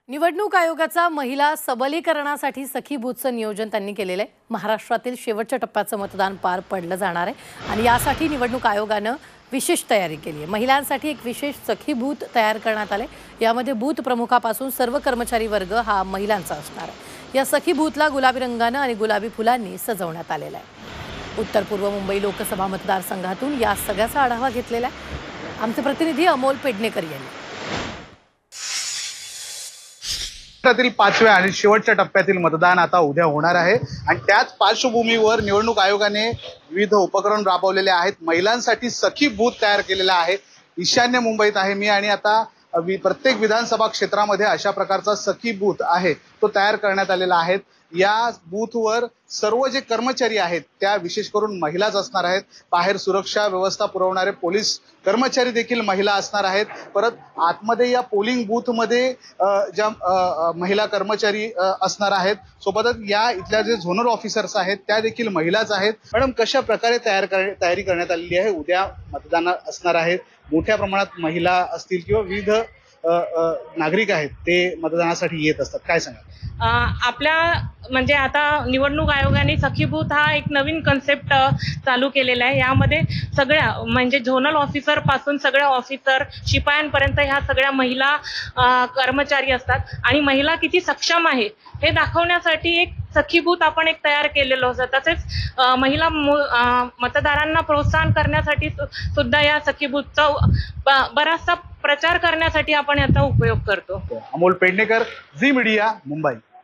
निवडणूक आयोगाचा महिला सबलीकरणासाठी सखी बूथचं नियोजन त्यांनी केलेलं आहे। महाराष्ट्रातील शेवटच्या टप्प्याचं मतदान पार पडलं जाणार आहे आणि यासाठी निवडणूक आयोगानं विशेष तयारी केली आहे। महिलांसाठी एक विशेष सखी बूथ तयार करण्यात आले। यामध्ये बूथ प्रमुखापासून सर्व कर्मचारी वर्ग हा महिलांचा असणार आहे। या सखी बूथला गुलाबी रंगानं आणि गुलाबी फुलांनी सजवण्यात आलेलं आहे। उत्तर पूर्व मुंबई लोकसभा मतदारसंघातून या सगळ्याचा आढावा घेतलेला आहे आमचे प्रतिनिधी अमोल पेडणेकर यांनी। महाराष्ट्रातील 5व्या आणि शेवटच्या टप्प्यातील मतदान आता उद्या होणार आहे आणि त्याच पार्श्वभूमीवर निवडणूक आयोगाने विविध उपक्रम राबवलेले आहेत। महिलांसाठी सखी बूथ तयार केलेला आहे। ईशान्य मुंबईत आहे मी आणि आता प्रत्येक विधानसभा क्षेत्रामध्ये अशा प्रकारचा सखी बूथ आहे तो तयार करण्यात आलेला आहे। या बूथवर सर्व जे कर्मचारी आहेत त्या विशेष करून महिलाच असणार आहेत। बाहेर सुरक्षा व्यवस्था पुरवणारे पोलीस कर्मचारी देखील महिला असणार आहेत। परत आतमध्ये या पोलिंग बूथमध्ये ज्या महिला कर्मचारी असणार आहेत। सोबतच या इथल्या जे झोनल ऑफिसर्स आहेत त्या देखील महिलाच आहेत। मॅडम, कशा प्रकारे तयारी करण्यात आलेली आहे? उद्या मतदान असणार आहेत, मोठ्या प्रमाणात महिला असतील किंवा विविध नागरिक आहेत ते मतदानासाठी येत असतात, काय सांगा? आपल्या म्हणजे आता निवडणूक आयोगाने सखी बूथ हा एक नवीन कन्सेप्ट चालू केलेला आहे। यामध्ये सगळ्या म्हणजे झोनल ऑफिसर पासून सगळ्या ऑफिसर शिपायांपर्यंत ह्या सगळ्या महिला कर्मचारी असतात आणि महिला किती सक्षम आहे हे दाखवण्यासाठी एक सखी बूथ आपण एक तयार केलेलं होतं। तसेच महिला मतदारांना प्रोत्साहन करण्यासाठी सुद्धा या सखी बूथचा बराचसा प्रचार करण्यासाठी आपण याचा उपयोग करतो। अमोल पेडणेकर, झी मीडिया, मुंबई।